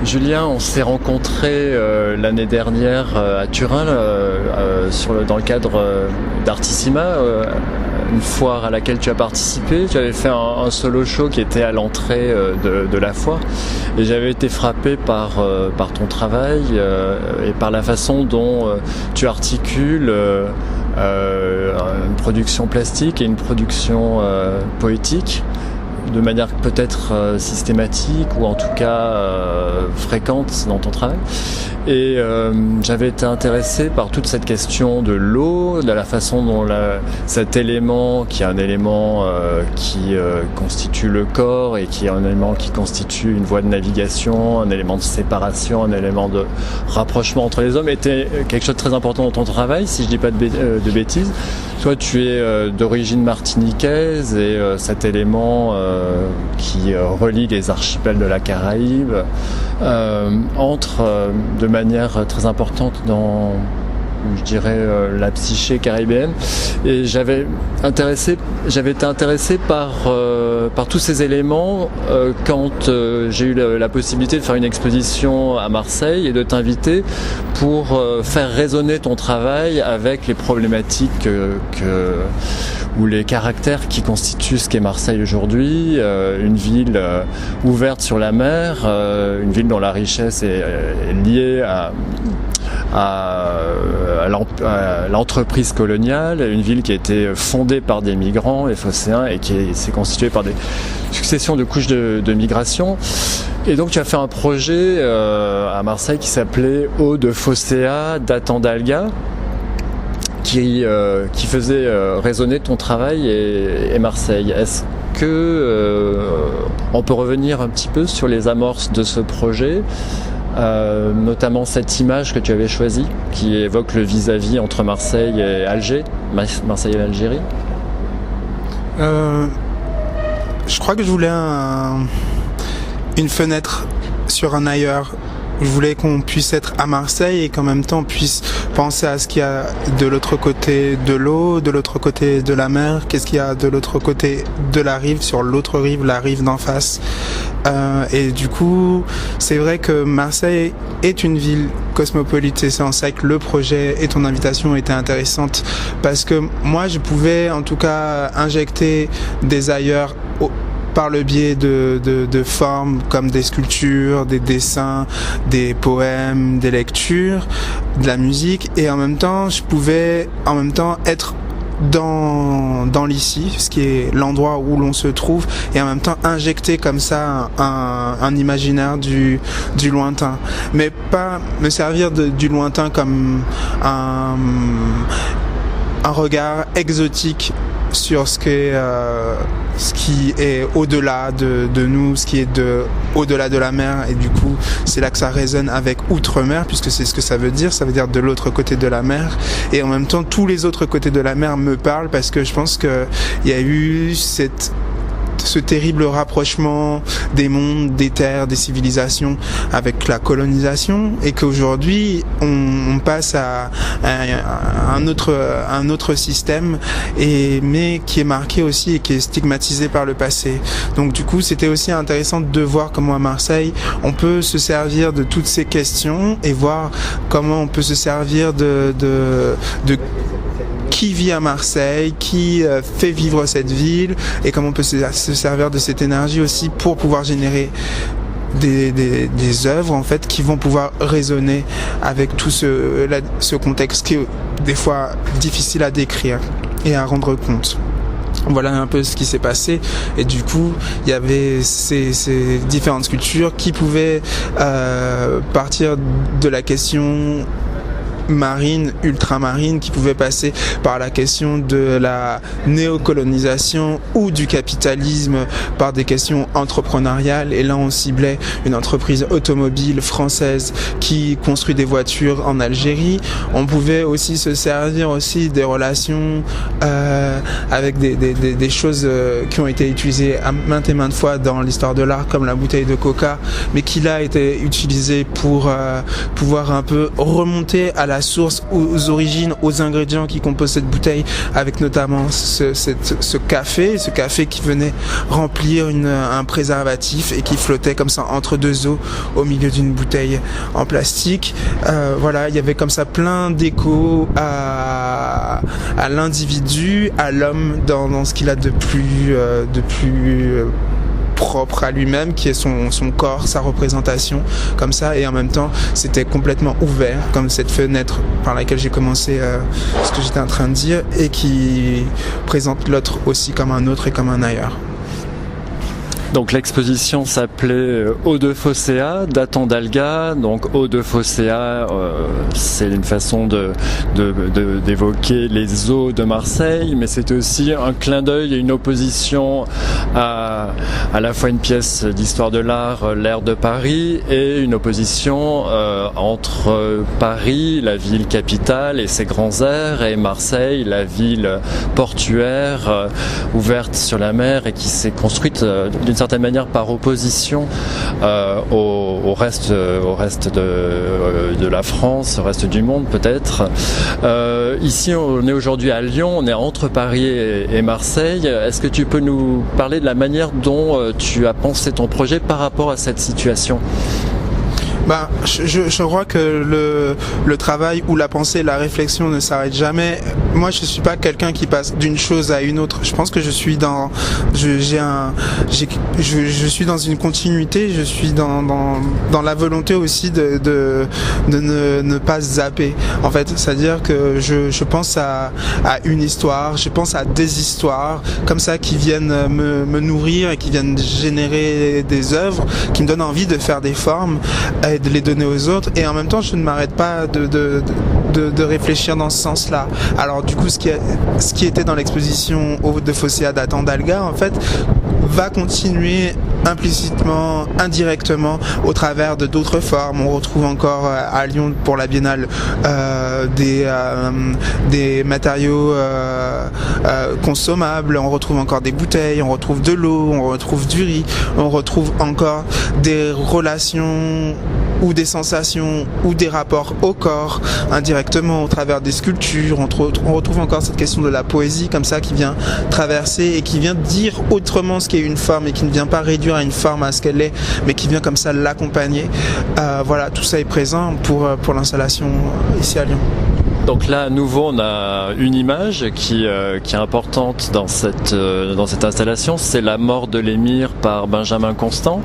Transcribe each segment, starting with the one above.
Julien, on s'est rencontrés l'année dernière à Turin dans le cadre d'Artissima, une foire à laquelle tu as participé. Tu avais fait un solo show qui était à l'entrée de la foire et j'avais été frappé par ton travail et par la façon dont tu articules une production plastique et une production poétique de manière peut-être systématique ou en tout cas fréquente dans ton travail. Et j'avais été intéressé par toute cette question de l'eau, de la façon dont cet élément, qui est un élément qui constitue le corps et qui est un élément qui constitue une voie de navigation, un élément de séparation, un élément de rapprochement entre les hommes, était quelque chose de très important dans ton travail, si je dis pas de bêtises. Toi, tu es d'origine martiniquaise et cet élément qui relie les archipels de la Caraïbe entre de manière très importante dans, je dirais, la psyché caribéenne. Et j'avais été intéressé par tous ces éléments quand j'ai eu la possibilité de faire une exposition à Marseille et de t'inviter pour faire résonner ton travail avec les problématiques ou les caractères qui constituent ce qu'est Marseille aujourd'hui, une ville ouverte sur la mer, une ville dont la richesse est liée à l'entreprise coloniale, une ville qui a été fondée par des migrants, les phocéens, et qui s'est constituée par des successions de couches de migration. Et donc tu as fait un projet à Marseille qui s'appelait Eau de Phocéa d'Atandalga, qui faisait résonner ton travail et Marseille. Est-ce que on peut revenir un petit peu sur les amorces de ce projet, notamment cette image que tu avais choisie, qui évoque le vis-à-vis entre Marseille et Alger, Marseille et l'Algérie? Je crois que je voulais une fenêtre sur un ailleurs. Je voulais qu'on puisse être à Marseille et qu'en même temps on puisse penser à ce qu'il y a de l'autre côté de l'eau, de l'autre côté de la mer, qu'est-ce qu'il y a de l'autre côté de la rive, sur l'autre rive, la rive d'en face. Et du coup, c'est vrai que Marseille est une ville cosmopolite et c'est en ça que le projet et ton invitation étaient intéressantes parce que moi je pouvais en tout cas injecter des ailleurs par le biais de formes comme des sculptures, des dessins, des poèmes, des lectures, de la musique, et en même temps je pouvais être dans l'ici, ce qui est l'endroit où l'on se trouve, et en même temps injecter comme ça un imaginaire du lointain, mais pas me servir du lointain comme un regard exotique sur ce qui est au-delà de nous, ce qui est au-delà de la mer, et du coup c'est là que ça résonne avec outre-mer, puisque c'est ce que ça veut dire de l'autre côté de la mer, et en même temps tous les autres côtés de la mer me parlent parce que je pense que il y a eu ce terrible rapprochement des mondes, des terres, des civilisations avec la colonisation, et qu'aujourd'hui on passe à un autre système, mais qui est marqué aussi et qui est stigmatisé par le passé. Donc du coup c'était aussi intéressant de voir comment à Marseille on peut se servir de toutes ces questions et voir comment on peut se servir de qui vit à Marseille, qui fait vivre cette ville, et comment on peut se servir de cette énergie aussi pour pouvoir générer des œuvres en fait qui vont pouvoir résonner avec tout ce contexte qui est des fois difficile à décrire et à rendre compte. Voilà un peu ce qui s'est passé, et du coup il y avait ces différentes sculptures qui pouvaient partir de la question marine, ultramarine, qui pouvait passer par la question de la néocolonisation ou du capitalisme par des questions entrepreneuriales, et là on ciblait une entreprise automobile française qui construit des voitures en Algérie. On pouvait aussi se servir aussi des relations avec des choses qui ont été utilisées maintes et maintes fois dans l'histoire de l'art, comme la bouteille de coca, mais qui là était utilisée pour pouvoir un peu remonter à la la source, aux origines, aux ingrédients qui composent cette bouteille, avec notamment ce café qui venait remplir un préservatif et qui flottait comme ça entre deux eaux au milieu d'une bouteille en plastique. Voilà, il y avait comme ça plein d'échos à l'individu, à l'homme dans ce qu'il a de plus propre à lui-même, qui est son corps, sa représentation, comme ça, et en même temps c'était complètement ouvert, comme cette fenêtre par laquelle j'ai commencé ce que j'étais en train de dire, et qui présente l'autre aussi comme un autre et comme un ailleurs. Donc l'exposition s'appelait Eau de Phocéa, datant d'Alga. Donc Eau de Phocéa, c'est une façon d'évoquer les eaux de Marseille, mais c'est aussi un clin d'œil et une opposition à la fois une pièce d'histoire de l'art, l'ère de Paris, et une opposition entre Paris, la ville capitale et ses grands airs, et Marseille, la ville portuaire, ouverte sur la mer et qui s'est construite d'une certaine manière par opposition au reste de la France, au reste du monde peut-être. Ici on est aujourd'hui à Lyon, on est entre Paris et Marseille. Est-ce que tu peux nous parler de la manière dont tu as pensé ton projet par rapport à cette situation ? Je crois que le travail ou la pensée, la réflexion ne s'arrête jamais. Moi, je suis pas quelqu'un qui passe d'une chose à une autre. Je pense que je suis dans une continuité. Je suis dans la volonté aussi de ne pas zapper. En fait, c'est-à-dire que je pense à une histoire, je pense à des histoires comme ça qui viennent me nourrir et qui viennent générer des œuvres, qui me donnent envie de faire des formes et de les donner aux autres, et en même temps je ne m'arrête pas de réfléchir dans ce sens-là. Alors du coup ce qui était dans l'exposition Eau de Phocéa datant d'Alga, en fait, va continuer implicitement, indirectement, au travers de d'autres formes. On retrouve encore à Lyon pour la Biennale des matériaux consommables, on retrouve encore des bouteilles, on retrouve de l'eau, on retrouve du riz, on retrouve encore des relations ou des sensations ou des rapports au corps indirectement au travers des sculptures. On retrouve encore cette question de la poésie comme ça qui vient traverser et qui vient dire autrement ce qu'est une forme et qui ne vient pas réduire à une forme à ce qu'elle est, mais qui vient comme ça l'accompagner. Voilà, tout ça est présent pour l'installation ici à Lyon. Donc là, à nouveau, on a une image qui est importante dans cette installation, c'est La mort de l'émir par Benjamin Constant.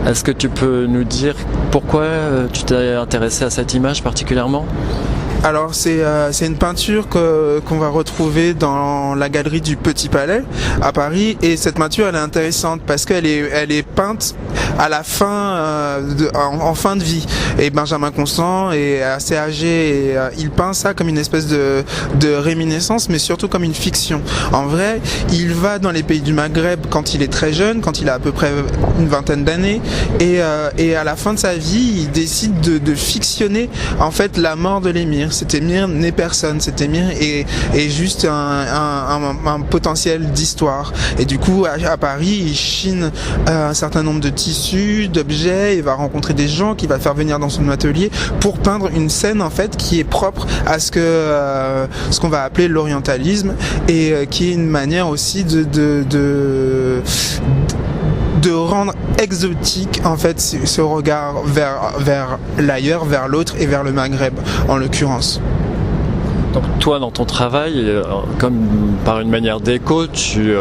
Est-ce que tu peux nous dire pourquoi tu t'es intéressé à cette image particulièrement ? Alors c'est une peinture qu'on va retrouver dans la galerie du Petit Palais à Paris, et cette peinture elle est intéressante parce qu'elle est peinte à la fin en fin de vie, et Benjamin Constant est assez âgé et il peint ça comme une espèce de réminiscence, mais surtout comme une fiction. En vrai, il va dans les pays du Maghreb quand il est très jeune, quand il a à peu près une vingtaine d'années, et à la fin de sa vie il décide de fictionner en fait la mort de l'émir. Cet émir n'est personne, cet émir est juste un potentiel d'histoire. Et du coup, à Paris, il chine un certain nombre de tissus, d'objets, il va rencontrer des gens qu'il va faire venir dans son atelier pour peindre une scène en fait qui est propre à ce qu'on va appeler l'orientalisme, et qui est une manière aussi de rendre exotique en fait ce regard vers l'ailleurs, vers l'autre et vers le Maghreb en l'occurrence. Donc toi, dans ton travail, comme par une manière d'écho, tu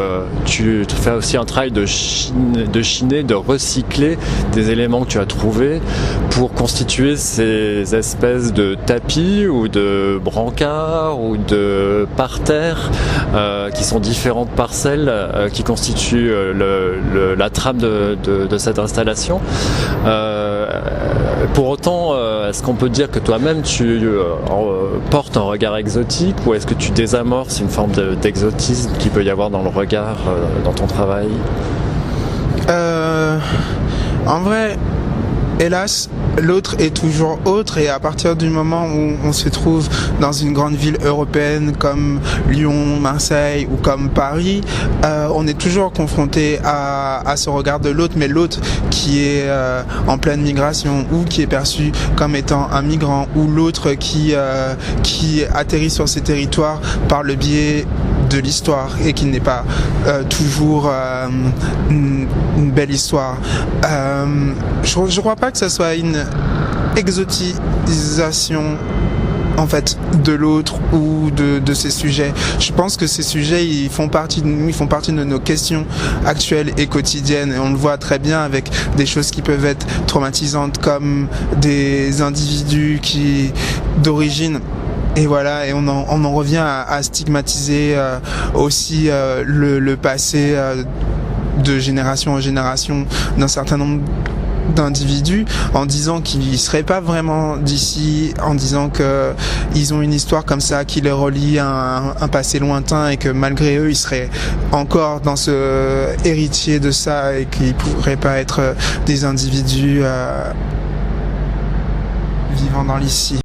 fais aussi un travail de chiner, de recycler des éléments que tu as trouvés pour constituer ces espèces de tapis ou de brancards ou de parterres qui sont différentes parcelles qui constituent la trame de cette installation. Pour autant, est-ce qu'on peut dire que toi-même tu portes un regard exotique, ou est-ce que tu désamorces une forme d'exotisme qu'il peut y avoir dans le regard dans ton travail ? En vrai, hélas, l'autre est toujours autre, et à partir du moment où on se trouve dans une grande ville européenne comme Lyon, Marseille ou comme Paris, on est toujours confronté à ce regard de l'autre, mais l'autre qui est en pleine migration ou qui est perçu comme étant un migrant, ou l'autre qui atterrit sur ces territoires par le biais de l'histoire et qui n'est pas toujours une belle histoire. Je crois pas que ça soit une exotisation en fait de l'autre ou de ces sujets. Je pense que ces sujets, ils font partie de nous, ils font partie de nos questions actuelles et quotidiennes, et on le voit très bien avec des choses qui peuvent être traumatisantes, comme des individus d'origine. Et voilà, et on en revient à stigmatiser aussi le passé de génération en génération d'un certain nombre d'individus, en disant qu'ils seraient pas vraiment d'ici, en disant que ils ont une histoire comme ça qui les relie à un passé lointain, et que malgré eux ils seraient encore dans ce héritier de ça, et qu'ils pourraient pas être des individus vivant dans l'ici.